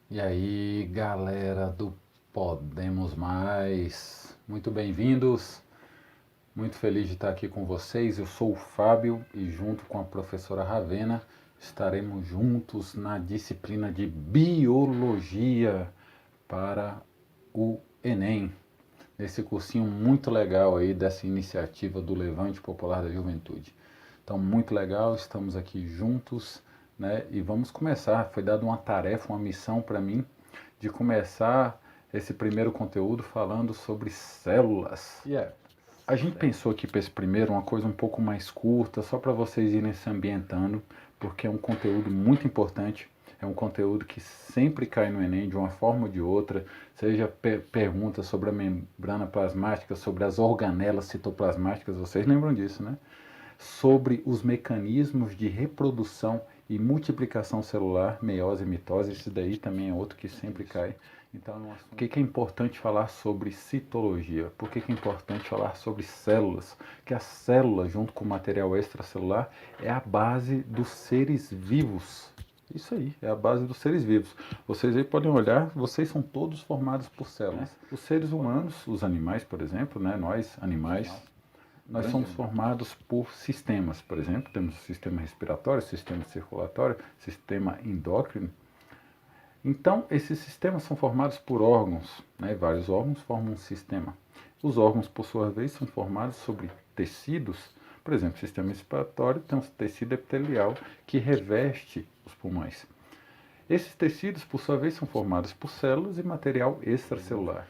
E aí, galera do Podemos Mais, muito bem-vindos. Muito feliz de estar aqui com vocês. Eu sou o Fábio e junto com a professora Ravena estaremos juntos na disciplina de Biologia para o Enem. Nesse cursinho muito legal aí dessa iniciativa do Levante Popular da Juventude. Então, muito legal, estamos aqui juntos, né? E vamos começar. Foi dada uma tarefa, uma missão para mim de começar esse primeiro conteúdo falando sobre células. A gente pensou aqui para esse primeiro uma coisa um pouco mais curta, só para vocês irem se ambientando, porque é um conteúdo muito importante. É um conteúdo que sempre cai no Enem de uma forma ou de outra, seja perguntas sobre a membrana plasmática, sobre as organelas citoplasmáticas, vocês lembram disso, né? Sobre os mecanismos de reprodução e multiplicação celular, meiose e mitose, esse daí também é outro que sempre cai. Então, por que é importante falar sobre citologia? Por que é importante falar sobre células? Que a célula, junto com o material extracelular, é a base dos seres vivos. Isso aí, é a base dos seres vivos. Vocês aí podem olhar, vocês são todos formados por células. Os seres humanos, os animais, por exemplo, né? Nós, animais, nós somos formados por sistemas. Por exemplo, temos o sistema respiratório, sistema circulatório, sistema endócrino. Então, esses sistemas são formados por órgãos, né? Vários órgãos formam um sistema. Os órgãos, por sua vez, são formados sobre tecidos. Por exemplo, o sistema respiratório tem um tecido epitelial que reveste os pulmões. Esses tecidos, por sua vez, são formados por células e material extracelular.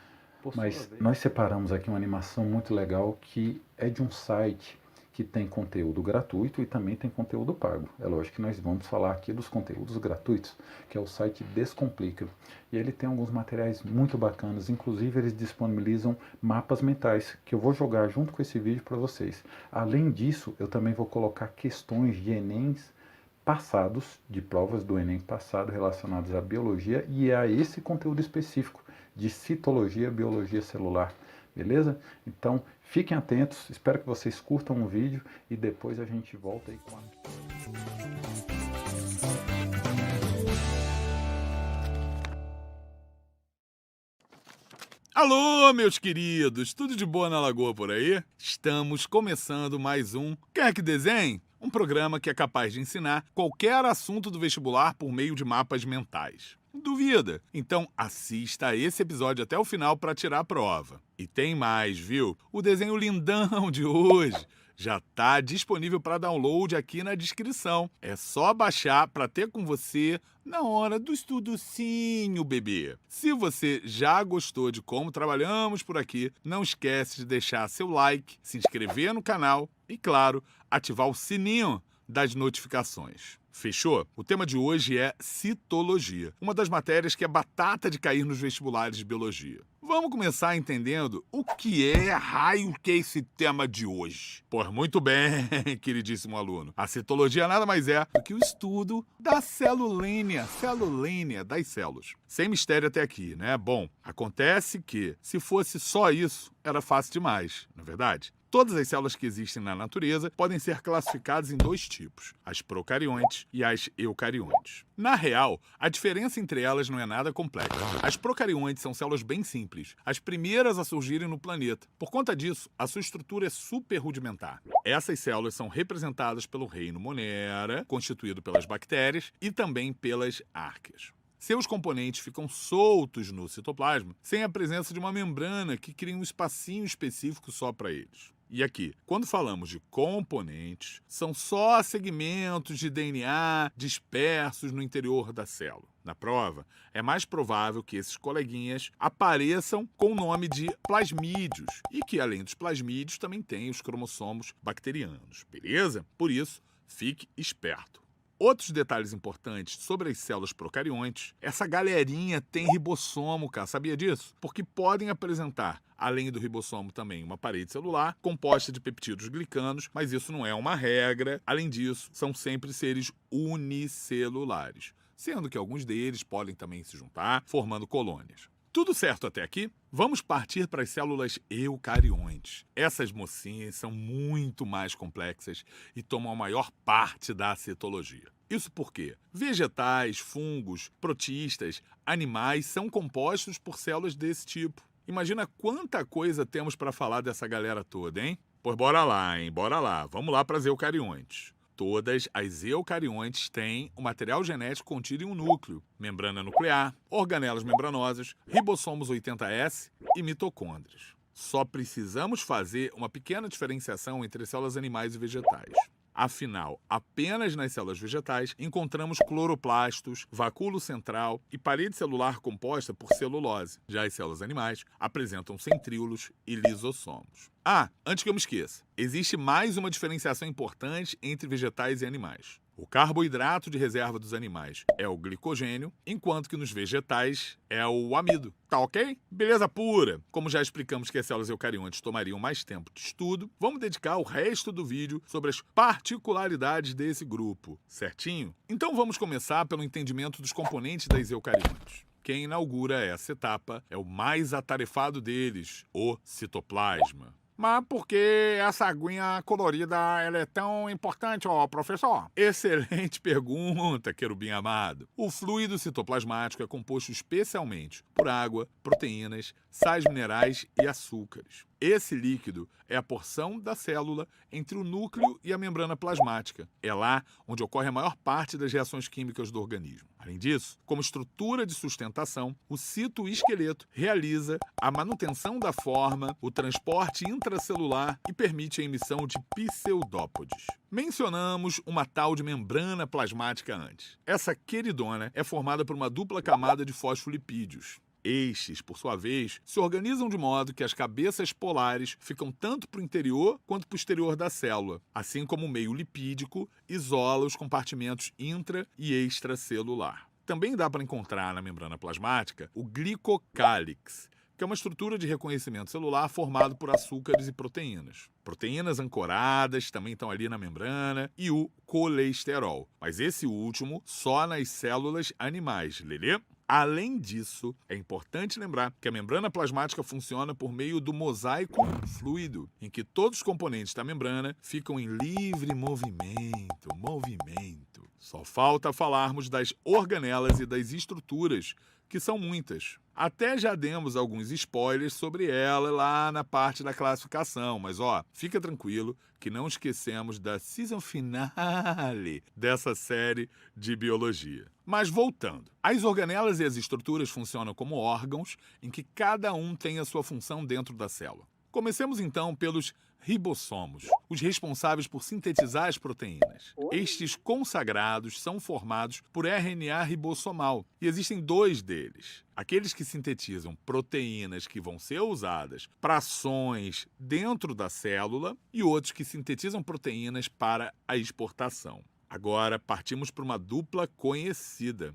Mas nós separamos aqui uma animação muito legal que é de um site que tem conteúdo gratuito e também tem conteúdo pago. É lógico que nós vamos falar aqui dos conteúdos gratuitos, que é o site Descomplica. E ele tem alguns materiais muito bacanas, inclusive eles disponibilizam mapas mentais, que eu vou jogar junto com esse vídeo para vocês. Além disso, eu também vou colocar questões de Enems passados, de provas do Enem passado relacionadas à biologia e a esse conteúdo específico de citologia, biologia celular. Beleza? Então, fiquem atentos, espero que vocês curtam o vídeo e depois a gente volta aí com a... Alô, meus queridos, tudo de boa na Lagoa por aí? Estamos começando mais um Quer que Desenhe? Um programa que é capaz de ensinar qualquer assunto do vestibular por meio de mapas mentais. Duvida? Então assista a esse episódio até o final para tirar a prova. E tem mais, viu? O desenho lindão de hoje já está disponível para download aqui na descrição. É só baixar para ter com você na hora do estudocinho, bebê. Se você já gostou de como trabalhamos por aqui, não esquece de deixar seu like, se inscrever no canal e, claro, ativar o sininho das notificações. Fechou? O tema de hoje é citologia, uma das matérias que é batata de cair nos vestibulares de biologia. Vamos começar entendendo o que é raio que é esse tema de hoje. Pois muito bem, queridíssimo aluno. A citologia nada mais é do que o estudo da celulínea das células. Sem mistério até aqui, né? Bom, acontece que, se fosse só isso, era fácil demais, não é verdade? Todas as células que existem na natureza podem ser classificadas em dois tipos, as procariontes e as eucariontes. Na real, a diferença entre elas não é nada complexa. As procariontes são células bem simples, as primeiras a surgirem no planeta. Por conta disso, a sua estrutura é super rudimentar. Essas células são representadas pelo reino Monera, constituído pelas bactérias e também pelas arqueias. Seus componentes ficam soltos no citoplasma, sem a presença de uma membrana que cria um espacinho específico só para eles. E aqui, quando falamos de componentes, são só segmentos de DNA dispersos no interior da célula. Na prova, é mais provável que esses coleguinhas apareçam com o nome de plasmídios e que, além dos plasmídios, também tem os cromossomos bacterianos, beleza? Por isso, fique esperto. Outros detalhes importantes sobre as células procariontes, essa galerinha tem ribossomo, cara, sabia disso? Porque podem apresentar, além do ribossomo, também uma parede celular composta de peptídeos glicanos, mas isso não é uma regra. Além disso, são sempre seres unicelulares, sendo que alguns deles podem também se juntar, formando colônias. Tudo certo até aqui? Vamos partir para as células eucariontes. Essas mocinhas são muito mais complexas e tomam a maior parte da citologia. Isso porque vegetais, fungos, protistas, animais são compostos por células desse tipo. Imagina quanta coisa temos para falar dessa galera toda, hein? Pois bora lá, hein? Bora lá. Vamos lá para as eucariontes. Todas as eucariontes têm o material genético contido em um núcleo, membrana nuclear, organelas membranosas, ribossomos 80S e mitocôndrias. Só precisamos fazer uma pequena diferenciação entre células animais e vegetais. Afinal, apenas nas células vegetais encontramos cloroplastos, vacúolo central e parede celular composta por celulose. Já as células animais apresentam centríolos e lisossomos. Antes que eu me esqueça, existe mais uma diferenciação importante entre vegetais e animais. O carboidrato de reserva dos animais é o glicogênio, enquanto que nos vegetais é o amido. Tá ok? Beleza pura! Como já explicamos que as células eucariontes tomariam mais tempo de estudo, vamos dedicar o resto do vídeo sobre as particularidades desse grupo, certinho? Então vamos começar pelo entendimento dos componentes das eucariontes. Quem inaugura essa etapa é o mais atarefado deles, o citoplasma. Mas por que essa aguinha colorida ela é tão importante, professor? Excelente pergunta, querubim amado. O fluido citoplasmático é composto especialmente por água, proteínas, sais minerais e açúcares. Esse líquido é a porção da célula entre o núcleo e a membrana plasmática. É lá onde ocorre a maior parte das reações químicas do organismo. Além disso, como estrutura de sustentação, o citoesqueleto realiza a manutenção da forma, o transporte intracelular e permite a emissão de pseudópodes. Mencionamos uma tal de membrana plasmática antes. Essa queridona é formada por uma dupla camada de fosfolipídios. Estes, por sua vez, se organizam de modo que as cabeças polares ficam tanto para o interior quanto para o exterior da célula, assim como o meio lipídico isola os compartimentos intra- e extracelular. Também dá para encontrar na membrana plasmática o glicocálix, que é uma estrutura de reconhecimento celular formado por açúcares e proteínas. Proteínas ancoradas também estão ali na membrana e o colesterol, mas esse último só nas células animais, lelê? Além disso, é importante lembrar que a membrana plasmática funciona por meio do mosaico fluido, em que todos os componentes da membrana ficam em livre movimento. Só falta falarmos das organelas e das estruturas, que são muitas. Até já demos alguns spoilers sobre ela lá na parte da classificação, mas fica tranquilo que não esquecemos da season finale dessa série de biologia. Mas voltando, as organelas e as estruturas funcionam como órgãos em que cada um tem a sua função dentro da célula. Comecemos então pelos ribossomos, os responsáveis por sintetizar as proteínas. Estes consagrados são formados por RNA ribossomal e existem dois deles. Aqueles que sintetizam proteínas que vão ser usadas para ações dentro da célula e outros que sintetizam proteínas para a exportação. Agora partimos para uma dupla conhecida,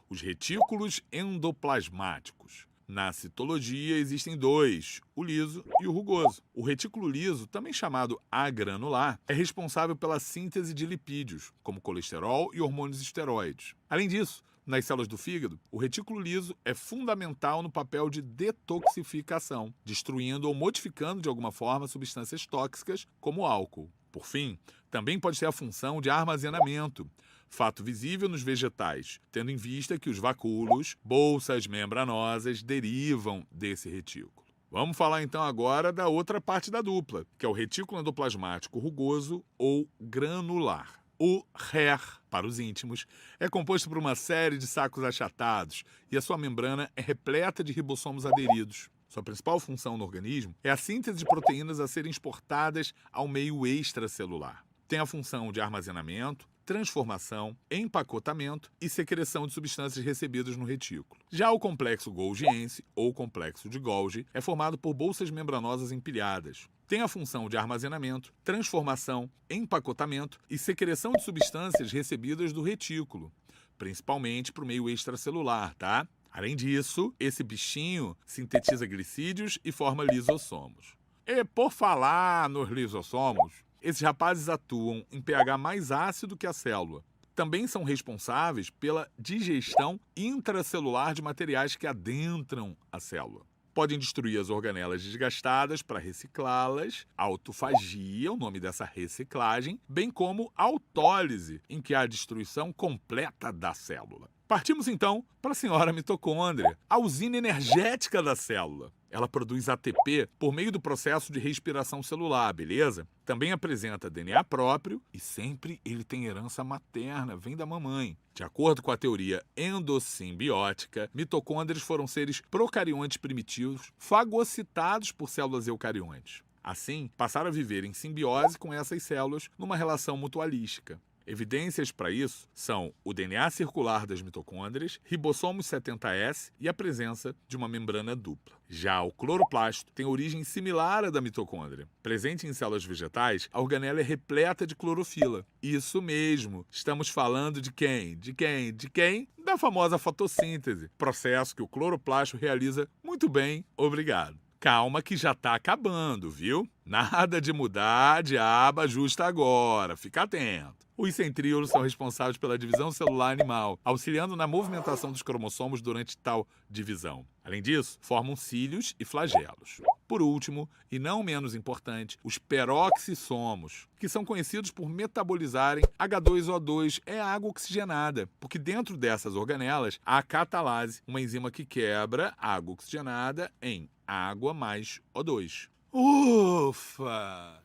os retículos endoplasmáticos. Na citologia existem dois, o liso e o rugoso. O retículo liso, também chamado agranular, é responsável pela síntese de lipídios, como colesterol e hormônios esteroides. Além disso, nas células do fígado, o retículo liso é fundamental no papel de detoxificação, destruindo ou modificando de alguma forma substâncias tóxicas, como o álcool. Por fim, também pode ter a função de armazenamento, fato visível nos vegetais, tendo em vista que os vacúolos, bolsas membranosas, derivam desse retículo. Vamos falar então agora da outra parte da dupla, que é o retículo endoplasmático rugoso ou granular. O RER, para os íntimos, é composto por uma série de sacos achatados e a sua membrana é repleta de ribossomos aderidos. Sua principal função no organismo é a síntese de proteínas a serem exportadas ao meio extracelular. Tem a função de armazenamento, transformação, empacotamento e secreção de substâncias recebidas no retículo. Já o complexo golgiense, ou complexo de Golgi, é formado por bolsas membranosas empilhadas. Tem a função de armazenamento, transformação, empacotamento e secreção de substâncias recebidas do retículo, principalmente para o meio extracelular, tá? Além disso, esse bichinho sintetiza glicídios e forma lisossomos. E por falar nos lisossomos, esses rapazes atuam em pH mais ácido que a célula. Também são responsáveis pela digestão intracelular de materiais que adentram a célula. podem destruir as organelas desgastadas para reciclá-las, autofagia, o nome dessa reciclagem, bem como autólise, em que há a destruição completa da célula. Partimos então para a senhora mitocôndria, a usina energética da célula. Ela produz ATP por meio do processo de respiração celular, beleza? Também apresenta DNA próprio e sempre ele tem herança materna, vem da mamãe. De acordo com a teoria endossimbiótica, mitocôndrias foram seres procariontes primitivos fagocitados por células eucariontes. Assim, passaram a viver em simbiose com essas células numa relação mutualística. Evidências para isso são o DNA circular das mitocôndrias, ribossomos 70S e a presença de uma membrana dupla. Já o cloroplasto tem origem similar à da mitocôndria. Presente em células vegetais, a organela é repleta de clorofila. Isso mesmo, estamos falando de quem? De quem? Da famosa fotossíntese, processo que o cloroplasto realiza muito bem, obrigado. Calma que já tá acabando, viu? Nada de mudar de aba justa agora, fica atento. Os centríolos são responsáveis pela divisão celular animal, auxiliando na movimentação dos cromossomos durante tal divisão. Além disso, formam cílios e flagelos. Por último, e não menos importante, os peroxissomos, que são conhecidos por metabolizarem H2O2, é água oxigenada, porque dentro dessas organelas há a catalase, uma enzima que quebra água oxigenada em água mais O2. Ufa!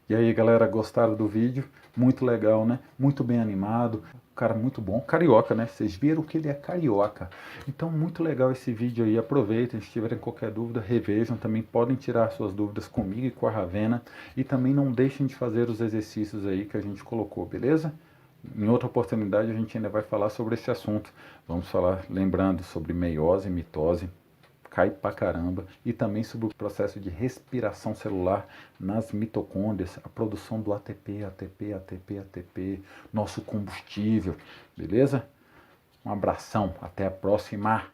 E aí, galera, gostaram do vídeo? Muito legal, né? Muito bem animado. Cara, muito bom. Carioca, né? Vocês viram que ele é carioca. Então, muito legal esse vídeo aí. Aproveitem. Se tiverem qualquer dúvida, revejam. Também podem tirar suas dúvidas comigo e com a Ravena. E também não deixem de fazer os exercícios aí que a gente colocou, beleza? Em outra oportunidade, a gente ainda vai falar sobre esse assunto. Vamos falar, lembrando, sobre meiose e mitose. Cai pra caramba, e também sobre o processo de respiração celular nas mitocôndrias, a produção do ATP, nosso combustível, beleza? Um abração, até a próxima!